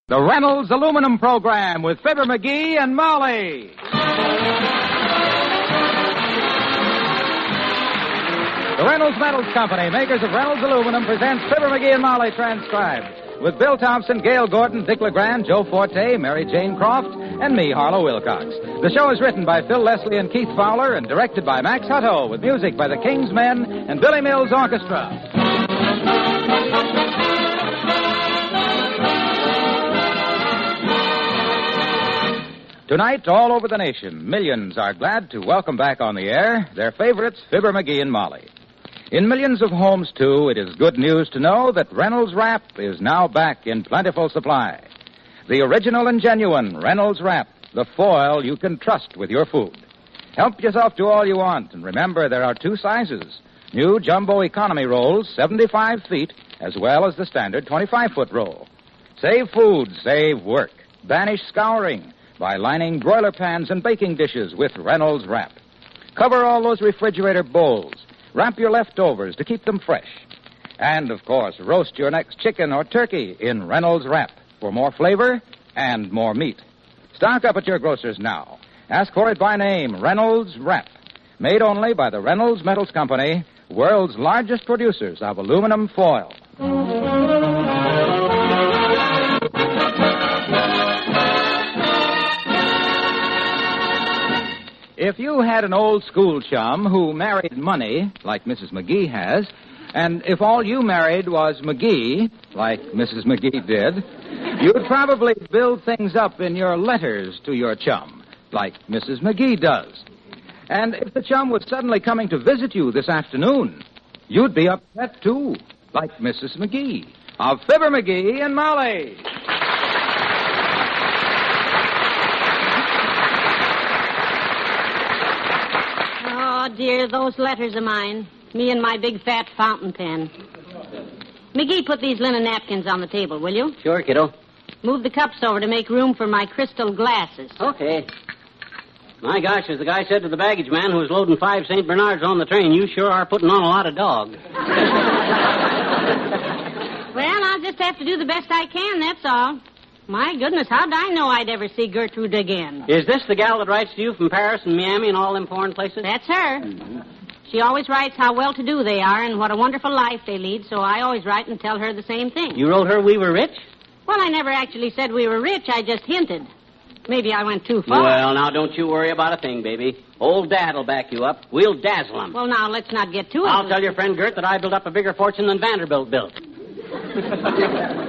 The Reynolds Aluminum Program with Fibber, McGee, and Molly. The Reynolds Metals Company, makers of Reynolds Aluminum, presents Fibber, McGee, and Molly transcribed. With Bill Thompson, Gail Gordon, Dick LeGrand, Joe Forte, Mary Jane Croft, and me, Harlow Wilcox. The show is written by Phil Leslie and Keith Fowler and directed by Max Hutto, with music by the King's Men and Billy Mills Orchestra. Tonight, all over the nation, millions are glad to welcome back on the air their favorites, Fibber, McGee, and Molly. In millions of homes, too, it is good news to know that Reynolds Wrap is now back in plentiful supply. The original and genuine Reynolds Wrap, the foil you can trust with your food. Help yourself to all you want, and remember there are two sizes. New jumbo economy rolls, 75 feet, as well as the standard 25-foot roll. Save food, save work. Banish scouring by lining broiler pans and baking dishes with Reynolds Wrap. Cover all those refrigerator bowls. Wrap your leftovers to keep them fresh. And, of course, roast your next chicken or turkey in Reynolds Wrap for more flavor and more meat. Stock up at your grocer's now. Ask for it by name, Reynolds Wrap. Made only by the Reynolds Metals Company, world's largest producers of aluminum foil. If you had an old school chum who married money, like Mrs. McGee has, and if all you married was McGee, like Mrs. McGee did, you'd probably build things up in your letters to your chum, like Mrs. McGee does. And if the chum was suddenly coming to visit you this afternoon, you'd be upset, too, like Mrs. McGee, of Fibber, McGee, and Molly. Oh, dear, those letters of mine. Me and my big fat fountain pen. McGee, put these linen napkins on the table, will you? Sure, kiddo. Move the cups over to make room for my crystal glasses. Okay. My gosh, as the guy said to the baggage man who was loading 5 St. Bernards on the train, you sure are putting on a lot of dog. Well, I'll just have to do the best I can, that's all. My goodness, how'd I know I'd ever see Gertrude again? Is this the gal that writes to you from Paris and Miami and all them foreign places? That's her. Mm-hmm. She always writes how well-to-do they are and what a wonderful life they lead, so I always write and tell her the same thing. You wrote her we were rich? Well, I never actually said we were rich. I just hinted. Maybe I went too far. Well, now, don't you worry about a thing, baby. Old Dad'll back you up. We'll dazzle him. Well, now, let's not get too... I'll tell your friend Gert that I built up a bigger fortune than Vanderbilt built.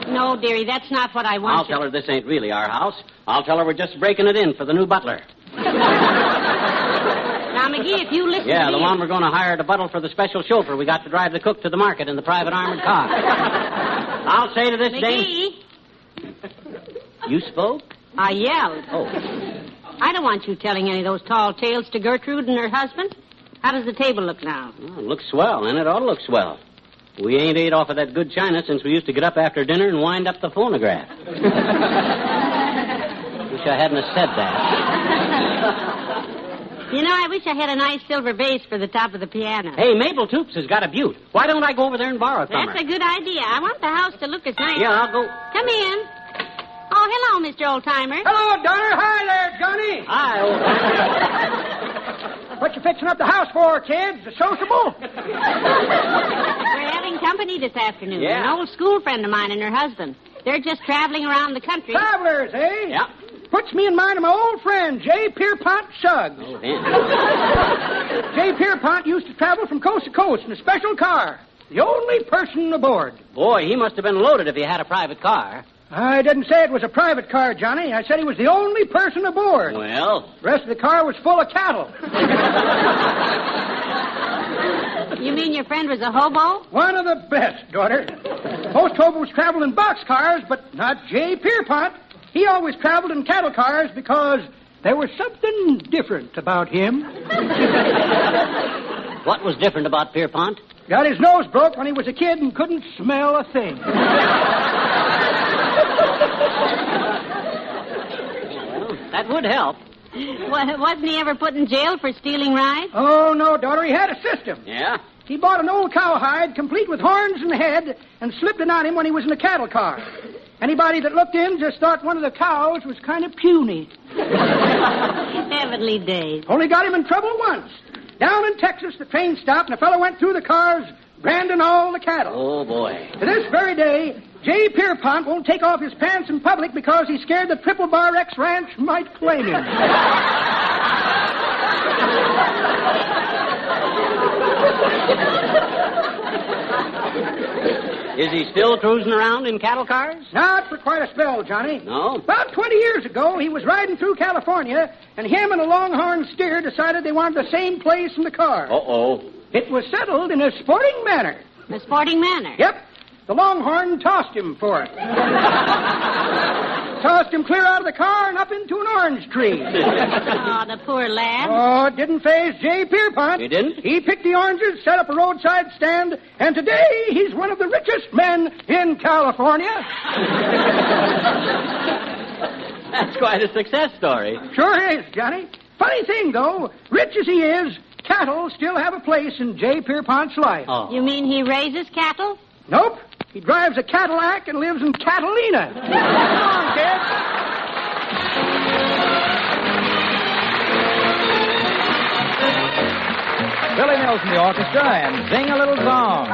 No, dearie, that's not what I want. I'll tell her this ain't really our house. I'll tell her we're just breaking it in for the new butler. Now, McGee, if you listen Yeah, to the me... one we're going to hire to buttle for the special chauffeur we got to drive the cook to the market in the private armored car. I'll say to this McGee! You spoke? I yelled. Oh. I don't want you telling any of those tall tales to Gertrude and her husband. How does the table look now? Well, it looks swell, and it ought to look swell. We ain't ate off of that good china since we used to get up after dinner and wind up the phonograph. Wish I hadn't have said that. You know, I wish I had a nice silver vase for the top of the piano. Hey, Mabel Toops has got a beaut. Why don't I go over there and borrow it from her? That's a good idea. I want the house to look as nice. Yeah, I'll go. Come in. Oh, hello, Mr. Oldtimer. Hello, daughter. Hi there, Johnny. Hi, old. What you fixing up the house for, kids? A sociable? We're having company this afternoon. Yeah. An old school friend of mine and her husband. They're just traveling around the country. Travelers, eh? Yeah. Puts me in mind of my old friend, J. Pierpont Suggs. Oh, damn. J. Pierpont used to travel from coast to coast in a special car. The only person aboard. Boy, he must have been loaded if he had a private car. I didn't say it was a private car, Johnny. I said he was the only person aboard. Well? The rest of the car was full of cattle. You mean your friend was a hobo? One of the best, daughter. Most hobos travel in boxcars, but not J. Pierpont. He always traveled in cattle cars because there was something different about him. What was different about Pierpont? Got his nose broke when he was a kid and couldn't smell a thing. Well, that would help. Wasn't he ever put in jail for stealing rides? Oh, no, daughter. He had a system. Yeah? He bought an old cowhide complete with horns and head and slipped it on him when he was in a cattle car. Anybody that looked in just thought one of the cows was kind of puny. Heavenly days. Only got him in trouble once. Down in Texas, the train stopped, and a fellow went through the cars, branding all the cattle. Oh, boy. To this very day, J. Pierpont won't take off his pants in public because he's scared the Triple Bar X Ranch might claim him. Is he still cruising around in cattle cars? Not for quite a spell, Johnny. No? About 20 years ago, he was riding through California, and him and a longhorn steer decided they wanted the same place in the car. Uh-oh. It was settled in a sporting manner. A sporting manner. Yep. The longhorn tossed him for it. Tossed him clear out of the car and up into an orange tree. Oh, the poor lad. Oh, it didn't faze J. Pierpont. He didn't? He picked the oranges, set up a roadside stand, and today he's one of the richest men in California. That's quite a success story. Sure is, Johnny. Funny thing, though, rich as he is, cattle still have a place in J. Pierpont's life. Oh. You mean he raises cattle? Nope. He drives a Cadillac and lives in Catalina. Come on, kid. Billy Mills in the orchestra and sing a little song.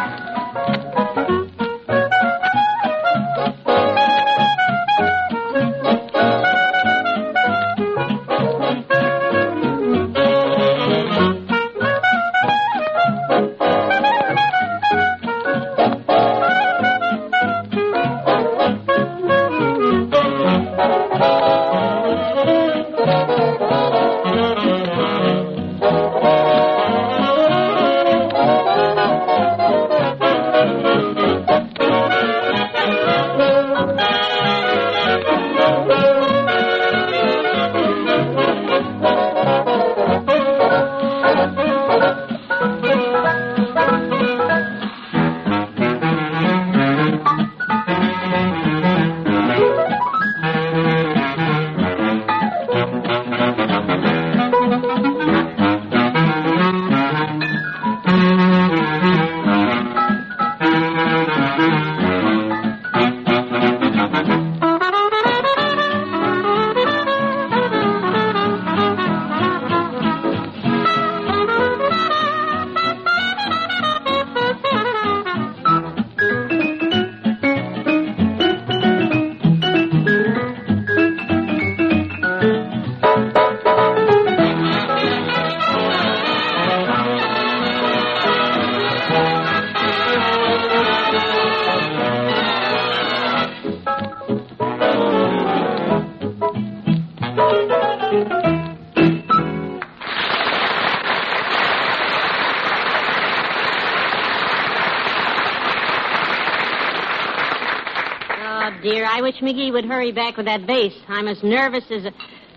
Dear, I wish McGee would hurry back with that bass. I'm as nervous as a...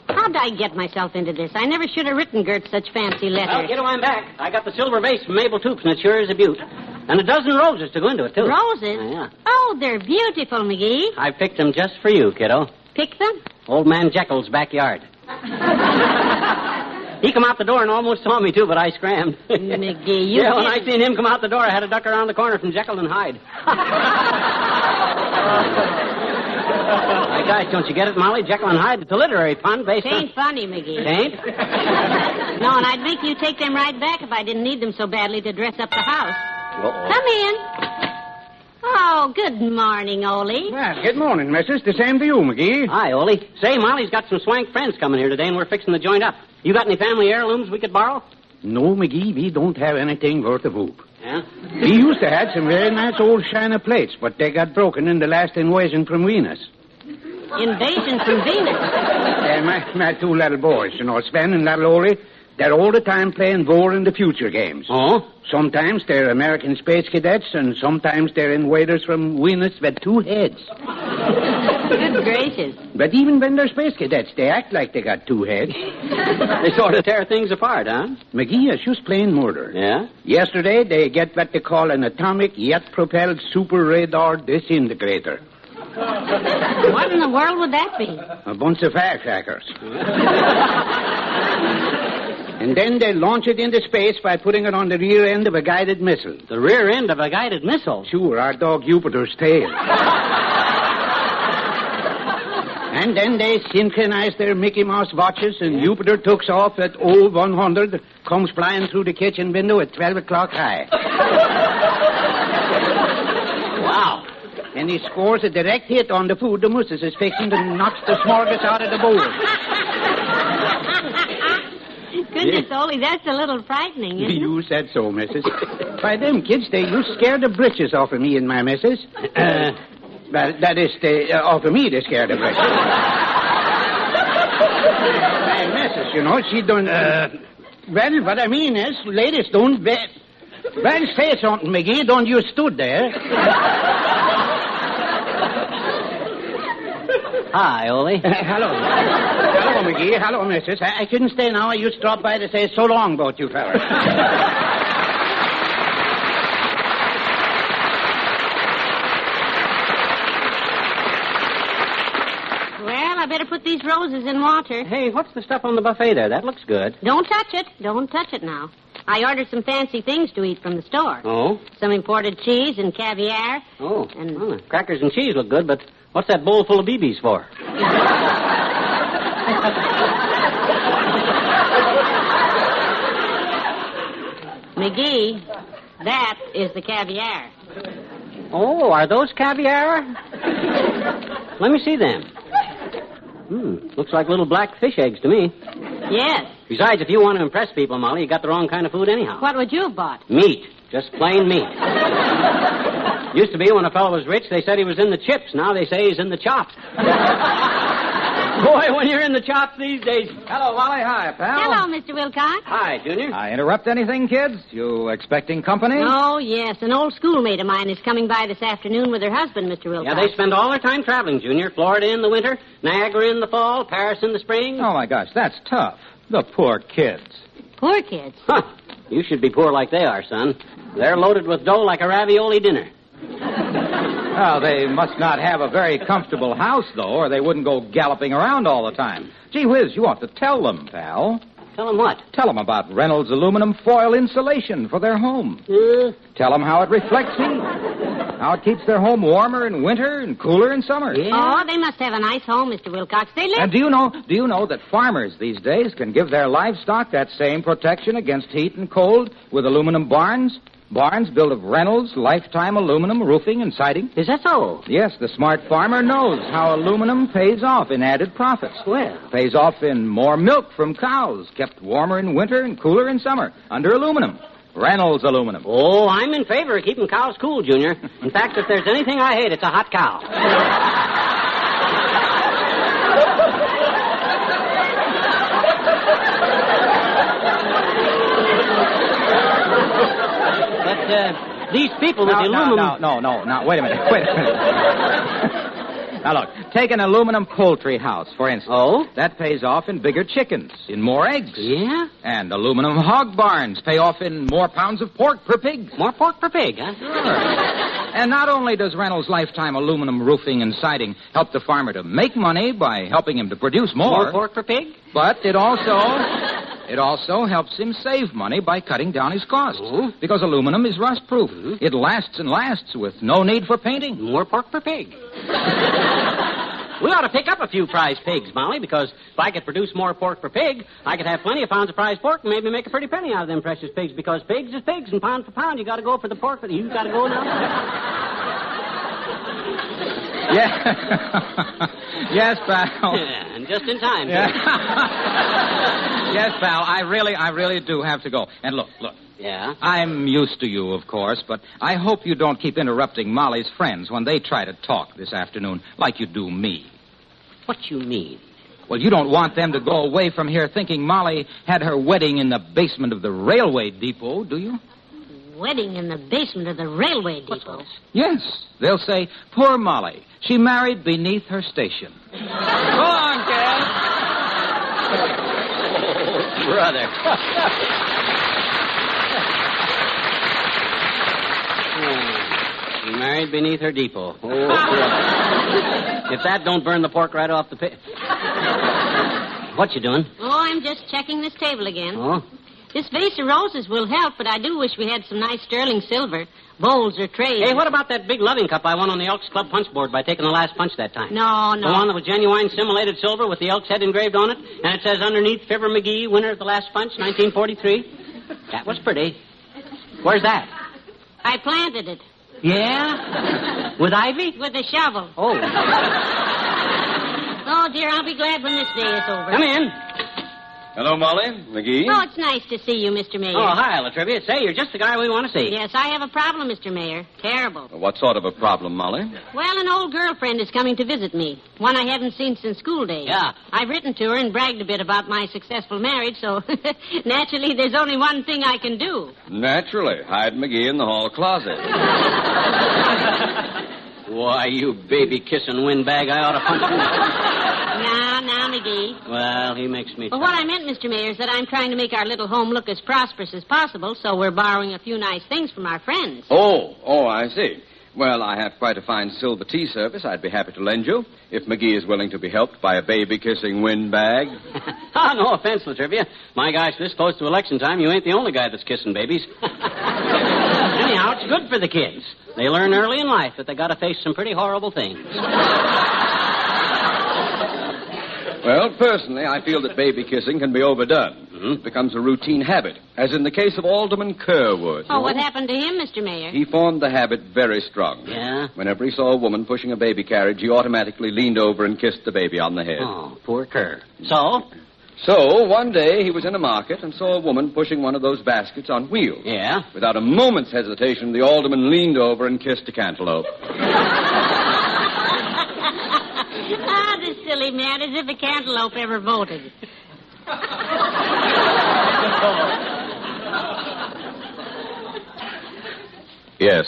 How'd I get myself into this? I never should have written Gert such fancy letters. Well, kiddo, I'm back. I got the silver vase from Mabel Toops, and it sure is a beaut. And a dozen roses to go into it, too. Roses? Yeah. Oh, they're beautiful, McGee. I picked them just for you, kiddo. Pick them? Old man Jekyll's backyard. He come out the door and almost saw me, too, but I scrammed. McGee, you... Yeah, when I seen him come out the door, I had to duck around the corner from Jekyll and Hyde. My gosh, don't you get it, Molly? Jekyll and Hyde, it's a literary pun based It ain't funny, McGee. It ain't? No, and I'd make you take them right back if I didn't need them so badly to dress up the house. Uh-oh. Come in. Oh, good morning, Ole. Well, good morning, missus. The same to you, McGee. Hi, Ole. Say, Molly's got some swank friends coming here today, and we're fixing the joint up. You got any family heirlooms we could borrow? No, McGee, we don't have anything worth a whoop. Yeah? We used to have some very nice old china plates, but they got broken in the last invasion from Venus. Invasion from Venus? My two little boys, Sven and little Ole, they're all the time playing War in the Future games. Oh? Sometimes they're American space cadets, and sometimes they're invaders from Venus with two heads. Good gracious. But even when they're space cadets, they act like they got two heads. They sort of tear things apart, huh? McGee, it's just plain murder. Yeah? Yesterday, they get what they call an atomic jet-propelled super radar disintegrator. What in the world would that be? A bunch of firecrackers. And then they launch it into space by putting it on the rear end of a guided missile. The rear end of a guided missile? Sure, our dog Jupiter's tail. And then they synchronized their Mickey Mouse watches, and Jupiter takes off at 0100, comes flying through the kitchen window at 12 o'clock high. Wow. And he scores a direct hit on the food the missus is fixing and knocks the smorgas out of the bowl. Goodness, Ole, that's a little frightening, isn't it? You said so, missus. By them kids, they used to scare the britches off of me and my missus. Well, that is, off of me, they scare the britches. My missus, you know, she don't... well, what I mean is, ladies don't... Well, say something, McGee. Don't you stood there. Hi, Ole. Hello. Hello, McGee. Hello, missus. I couldn't stay now. I used to drop by to say so long about you fellas. Well, I better put these roses in water. Hey, what's the stuff on the buffet there? That looks good. Don't touch it. Don't touch it now. I ordered some fancy things to eat from the store. Oh? Some imported cheese and caviar. Oh. And... Well, the crackers and cheese look good, but what's that bowl full of BBs for? McGee, that is the caviar. Oh, are those caviar? Let me see them. Looks like little black fish eggs to me. Yes. Besides, if you want to impress people, Molly, you got the wrong kind of food anyhow. What would you have bought? Meat. Just plain meat. Used to be when a fellow was rich, they said he was in the chips. Now they say he's in the chops. Boy, when you're in the chops these days. Hello, Molly. Hi, pal. Hello, Mr. Wilcox. Hi, Junior. I interrupt anything, kids? You expecting company? Oh, yes. An old schoolmate of mine is coming by this afternoon with her husband, Mr. Wilcox. Yeah, they spend all their time traveling, Junior. Florida in the winter, Niagara in the fall, Paris in the spring. Oh, my gosh, that's tough. The poor kids. Poor kids. Huh. You should be poor like they are, son. They're loaded with dough like a ravioli dinner. Well, they must not have a very comfortable house, though, or they wouldn't go galloping around all the time. Gee whiz, you ought to tell them, pal. Tell them what? Tell them about Reynolds aluminum foil insulation for their home. Tell them how it reflects heat, how it keeps their home warmer in winter and cooler in summer. Yeah. Oh, they must have a nice home, Mr. Wilcox. They live... And do you know that farmers these days can give their livestock that same protection against heat and cold with aluminum barns? Barns built of Reynolds lifetime aluminum roofing and siding. Is that so? Yes, the smart farmer knows how aluminum pays off in added profits. Well. Pays off in more milk from cows, kept warmer in winter and cooler in summer, under aluminum. Reynolds aluminum. Oh, I'm in favor of keeping cows cool, Junior. In fact, if there's anything I hate, it's a hot cow. These people with the aluminum... No, wait a minute. Now, look, take an aluminum poultry house, for instance. Oh? That pays off in bigger chickens, in more eggs. Yeah? And aluminum hog barns pay off in more pounds of pork per pig. More pork per pig, huh? Sure. And not only does Reynolds lifetime aluminum roofing and siding help the farmer to make money by helping him to produce More pork per pig? but it also helps him save money by cutting down his costs. Oh. Because aluminum is rust-proof. Mm-hmm. It lasts and lasts with no need for painting. More pork per pig. We ought to pick up a few prize pigs, Molly, because if I could produce more pork per pig, I could have plenty of pounds of prize pork and maybe make a pretty penny out of them precious pigs, because pigs is pigs, and pound for pound, you got to go for the pork. You got to go now. Yeah. Yes, pal. Yeah, and just in time. Yeah. Yes, pal, I really do have to go. And look. Yeah? I'm used to you, of course, but I hope you don't keep interrupting Molly's friends when they try to talk this afternoon, like you do me. What you mean? Well, you don't want them to go away from here thinking Molly had her wedding in the basement of the railway depot, do you? Wedding in the basement of the railway depot? Yes. They'll say, poor Molly, she married beneath her station. Go on, Gert. Oh, brother. She married beneath her depot. Oh, brother. If that don't burn the pork right off the pit. What you doing? Oh, I'm just checking this table again. Oh? This vase of roses will help, but I do wish we had some nice sterling silver, bowls or trays. Hey, what about that big loving cup I won on the Elks Club punch board by taking the last punch that time? No. The one that was genuine simulated silver with the Elks head engraved on it, and it says underneath, Fibber McGee, winner of the last punch, 1943. That was pretty. Where's that? I planted it. Yeah? With ivy? With a shovel. Oh. Oh, dear, I'll be glad when this day is over. Come in. Hello, Molly. McGee? Oh, it's nice to see you, Mr. Mayor. Oh, hi, Latrivia. Say, you're just the guy we want to see. Yes, I have a problem, Mr. Mayor. Terrible. What sort of a problem, Molly? Well, an old girlfriend is coming to visit me. One I haven't seen since school days. Yeah. I've written to her and bragged a bit about my successful marriage, so naturally there's only one thing I can do. Naturally. Hide McGee in the hall closet. Why, you baby-kissing windbag, I ought to punch you. Now, McGee. Well, he makes me... Well, what I meant, Mr. Mayor, is that I'm trying to make our little home look as prosperous as possible, so we're borrowing a few nice things from our friends. Oh, I see. Well, I have quite a fine silver tea service I'd be happy to lend you, if McGee is willing to be helped by a baby-kissing windbag. Oh, no offense, Latrivia. My gosh, this close to election time, you ain't the only guy that's kissing babies. Anyhow, it's good for the kids. They learn early in life that they got to face some pretty horrible things. Well, personally, I feel that baby kissing can be overdone. Mm-hmm. It becomes a routine habit, as in the case of Alderman Kerwood. Oh, what happened to him, Mr. Mayor? He formed the habit very strong. Yeah? Whenever he saw a woman pushing a baby carriage, he automatically leaned over and kissed the baby on the head. Oh, poor Kerr. So? So, one day, he was in a market and saw a woman pushing one of those baskets on wheels. Yeah? Without a moment's hesitation, the alderman leaned over and kissed a cantaloupe. Ah, this silly man, as if a cantaloupe ever voted. Yes.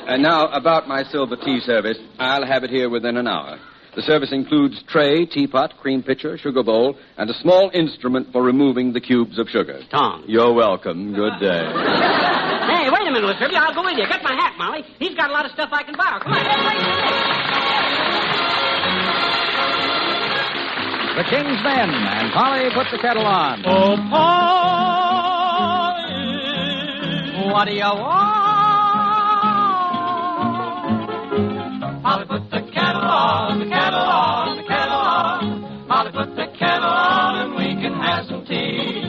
And now, about my silver tea service, I'll have it here within an hour. The service includes tray, teapot, cream pitcher, sugar bowl, and a small instrument for removing the cubes of sugar. Tom. You're welcome. Good day. Hey, wait a minute, Latrivia. I'll go with you. Get my hat, Molly. He's got a lot of stuff I can borrow. Come on. The King's Men and Polly put the kettle on. Oh, Polly, what do you want? Polly, put the kettle on, the kettle on, the kettle on. Polly, put the kettle on and we can have some tea.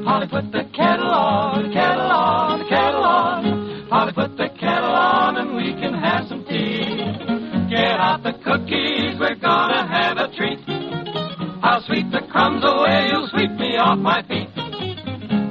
Polly, put the kettle on, the kettle on, the kettle on. Polly, put the kettle on and we can have some tea. Get out the cookies, we're gonna have a treat. I'll sweep the crumbs away, you'll sweep me off my feet.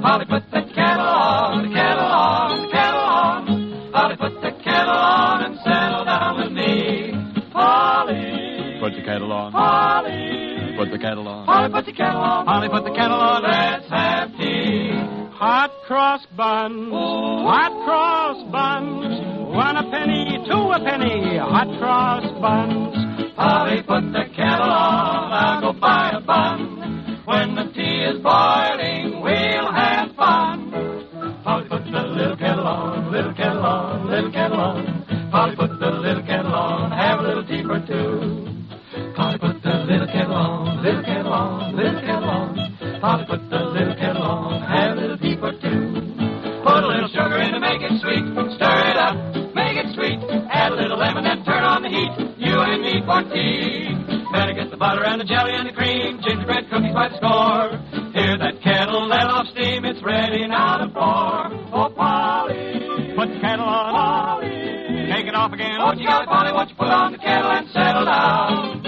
Polly, put the kettle on, the kettle on, the kettle on. Polly, put the kettle on and settle down with me. Polly, put the kettle on. Polly, Put the kettle on. Polly, put the kettle on. Polly, put the kettle on. Let's have tea. Hot cross buns. Hot cross buns. 1 a penny, 2 a penny. Hot cross buns. Polly, put the kettle on. I'll go buy a bun. When the tea is boiling, we'll have fun. Polly, put the little kettle on, little kettle on, little kettle on. Polly, put the little kettle on, have a little tea for two. Polly, put the little kettle on, little kettle on, little kettle on. Polly, put the little kettle on, have a little tea for two. Put a little sugar in to make it sweet, stir it up, make it sweet. Add a little lemon and turn on the heat, you and me for tea. Better get the butter and the jelly and the cream, gingerbread cookies by the score. Hear that kettle let off steam, it's ready now to pour. Oh, Polly, Put the kettle on. Polly, Take it off again. what you got, Polly, what you put on the kettle and settle down.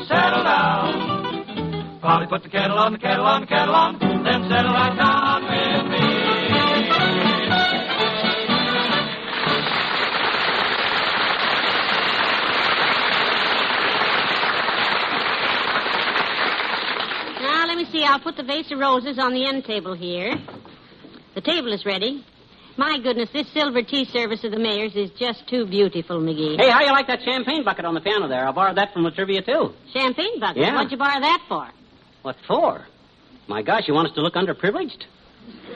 Settle down. Polly, put the kettle on, the kettle on, the kettle on, then settle right down with me. Now, let me see. I'll put the vase of roses on the end table here. The table is ready. My goodness, this silver tea service of the mayor's is just too beautiful, McGee. Hey, how you like that champagne bucket on the piano there? I borrowed that from Latrivia, too. Champagne bucket? Yeah. What'd you borrow that for? What for? My gosh, you want us to look underprivileged?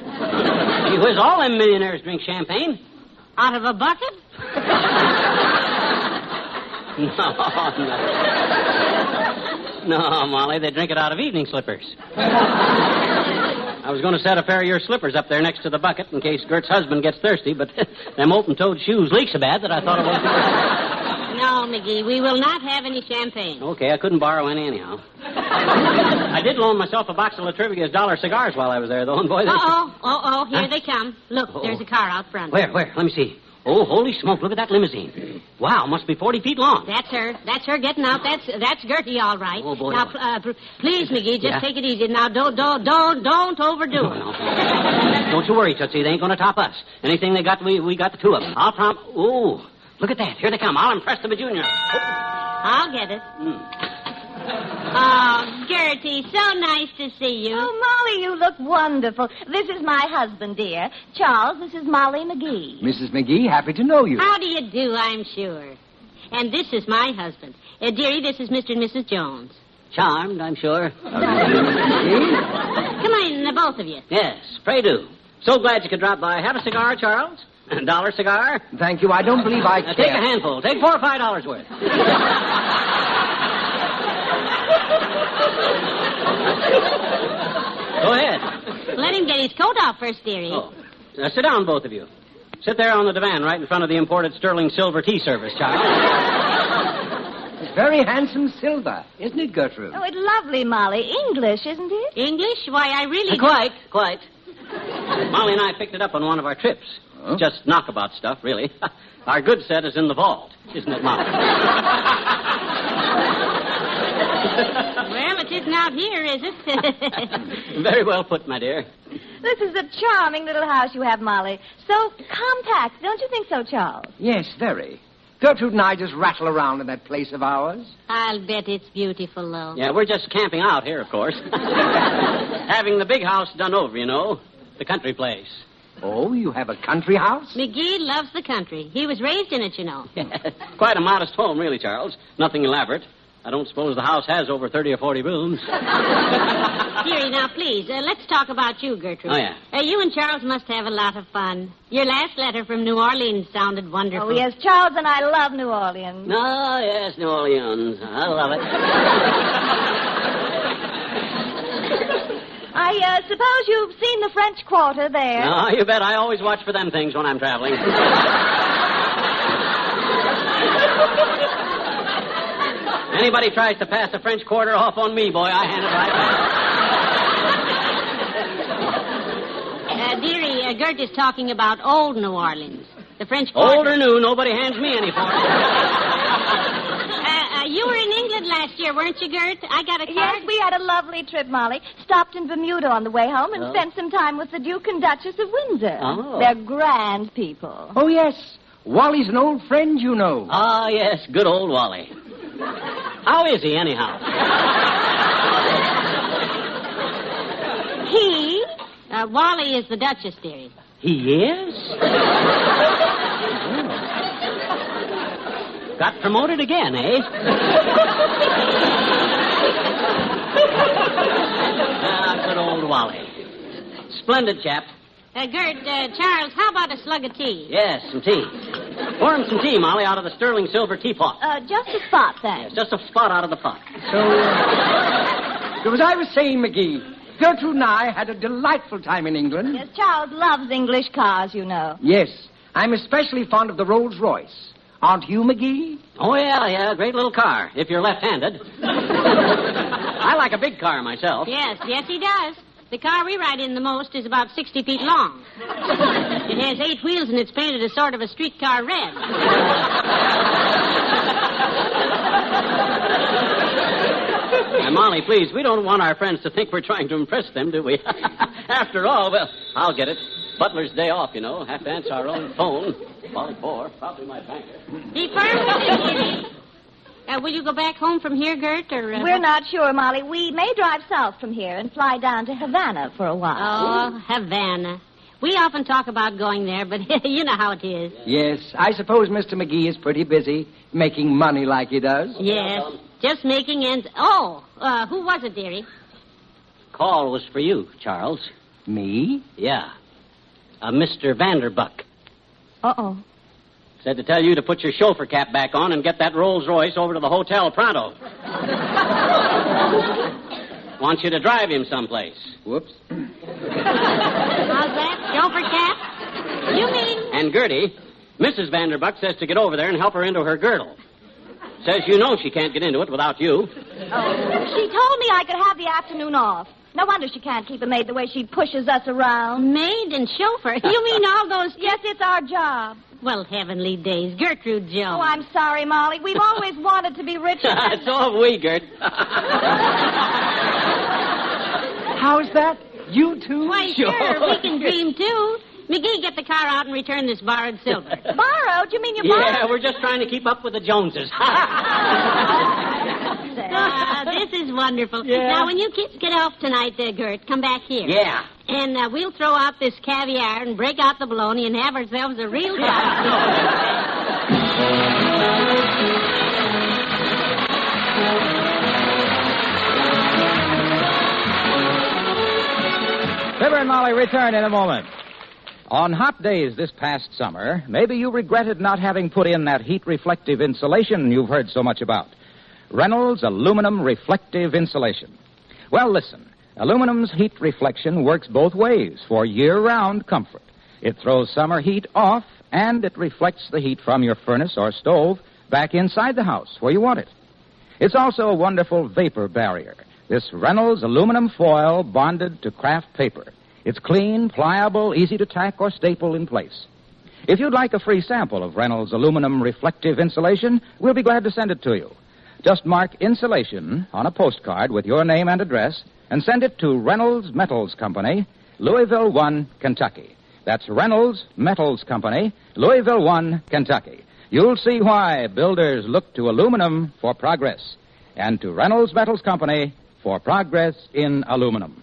Gee whiz, all them millionaires drink champagne. Out of a bucket? No, Molly, they drink it out of evening slippers. I was going to set a pair of your slippers up there next to the bucket in case Gert's husband gets thirsty, but them open-toed shoes leak so bad that I thought it was... No, McGee, we will not have any champagne. Okay, I couldn't borrow any anyhow. I did loan myself a box of La Trivia's $1 cigars while I was there, though, and boy, they... Here they come. Look, there's a car out front. Where? Let me see. Oh, holy smoke, look at that limousine. Wow, must be 40 feet long. That's her. That's her getting out. That's Gertie, all right. Oh, boy. Now, please, McGee, just take it easy. Now, don't overdo it. No. Don't you worry, Tootsie. They ain't going to top us. Anything they got, we got the two of them. I'll promise... Oh, look at that. Here they come. I'll impress them, Junior. I'll get it. Oh, Gertie, so nice to see you. Oh, Molly, you look wonderful. This is my husband, dear. Charles, this is Molly McGee. Mrs. McGee, happy to know you. How do you do, I'm sure. And this is my husband. Dearie, this is Mr. and Mrs. Jones. Charmed, I'm sure. Come on, both of you. Yes, pray do. So glad you could drop by. Have a cigar, Charles? $1 cigar? Thank you. I don't believe I care. Take a handful. Take $4 or $5 worth. Go ahead. Let him get his coat off first, dearie. Oh. Now, sit down, both of you. Sit there on the divan right in front of the imported sterling silver tea service, Charles. It's very handsome silver, isn't it, Gertrude? Oh, it's lovely, Molly. English, isn't it? English? Why, I really... Quite. Molly and I picked it up on one of our trips. Huh? Just knockabout stuff, really. Our goods set is in the vault, isn't it, Molly? Well, it isn't out here, is it? Very well put, my dear. This is a charming little house you have, Molly. So compact, don't you think so, Charles? Yes, very. Gertrude and I just rattle around in that place of ours. I'll bet it's beautiful, though. Yeah, we're just camping out here, of course. Having the big house done over, you know. The country place. Oh, you have a country house? McGee loves the country. He was raised in it, you know. Quite a modest home, really, Charles. Nothing elaborate. I don't suppose the house has over 30 or 40 rooms. Dearie, now, please, let's talk about you, Gertrude. Oh, yeah. You and Charles must have a lot of fun. Your last letter from New Orleans sounded wonderful. Oh, yes, Charles and I love New Orleans. Oh, yes, New Orleans. I love it. I suppose you've seen the French Quarter there. No, you bet. I always watch for them things when I'm traveling. Anybody tries to pass the French Quarter off on me, boy, I hand it right back. Dearie, Gert is talking about old New Orleans. The French Quarter. Old or new, nobody hands me any for it. You were in England last year, weren't you, Gert? I got a card. Yes, we had a lovely trip, Molly. Stopped in Bermuda on the way home and spent some time with the Duke and Duchess of Windsor. Oh. They're grand people. Oh, yes. Wally's an old friend, you know. Ah, yes, good old Wally. How is he, anyhow? He? Wally is the Duchess, dearie. He is? Got promoted again, eh? Good old Wally. Splendid chap. Gert, Charles, how about a slug of tea? Yes, some tea. Pour him some tea, Molly, out of the sterling silver teapot. Just a spot, thanks. Yes, just a spot out of the pot. So as I was saying, McGee, Gertrude and I had a delightful time in England. Yes, Charles loves English cars, you know. Yes, I'm especially fond of the Rolls Royce. Aren't you, McGee? Oh, yeah, great little car, if you're left-handed. I like a big car myself. Yes, he does. The car we ride in the most is about 60 feet long. It has 8 wheels and it's painted a sort of a streetcar red. Now, Molly, please, we don't want our friends to think we're trying to impress them, do we? After all, well, I'll get it. Butler's day off, you know. Have to answer our own phone. Molly Bohr, probably my banker. Be firm with it, dearie. Will you go back home from here, Gert, or... We're not sure, Molly. We may drive south from here and fly down to Havana for a while. Oh, Havana. We often talk about going there, but you know how it is. Yes, I suppose Mr. McGee is pretty busy making money like he does. Yes, just making ends... Oh, who was it, dearie? Call was for you, Charles. Me? Yeah. Mr. Vanderbuck. Uh-oh. Said to tell you to put your chauffeur cap back on and get that Rolls Royce over to the hotel pronto. Wants you to drive him someplace. Whoops. How's that? Chauffeur cap? You mean... And Gertie, Mrs. Vanderbuck says to get over there and help her into her girdle. Says you know she can't get into it without you. Oh, she told me I could have the afternoon off. No wonder she can't keep a maid the way she pushes us around. Maid and chauffeur? You mean all those... Yes, it's our job. Well, heavenly days. Gertrude Jones. Oh, I'm sorry, Molly. We've always wanted to be rich. So have we, Gert. How's that? You too? Why, sure. We can dream, too. McGee, get the car out and return this borrowed silver. Borrowed? You mean you borrowed? Yeah, we're just trying to keep up with the Joneses. This is wonderful. Yeah. Now, when you kids get off tonight, Gert, come back here. Yeah. And we'll throw out this caviar and break out the bologna and have ourselves a real time. Fibber and Molly return in a moment. On hot days this past summer, maybe you regretted not having put in that heat-reflective insulation you've heard so much about. Reynolds Aluminum Reflective Insulation. Well, listen. Aluminum's heat reflection works both ways for year-round comfort. It throws summer heat off, and it reflects the heat from your furnace or stove back inside the house where you want it. It's also a wonderful vapor barrier. This Reynolds aluminum foil bonded to craft paper. It's clean, pliable, easy to tack or staple in place. If you'd like a free sample of Reynolds aluminum reflective insulation, we'll be glad to send it to you. Just mark insulation on a postcard with your name and address and send it to Reynolds Metals Company, Louisville 1, Kentucky. That's Reynolds Metals Company, Louisville 1, Kentucky. You'll see why builders look to aluminum for progress and to Reynolds Metals Company for progress in aluminum.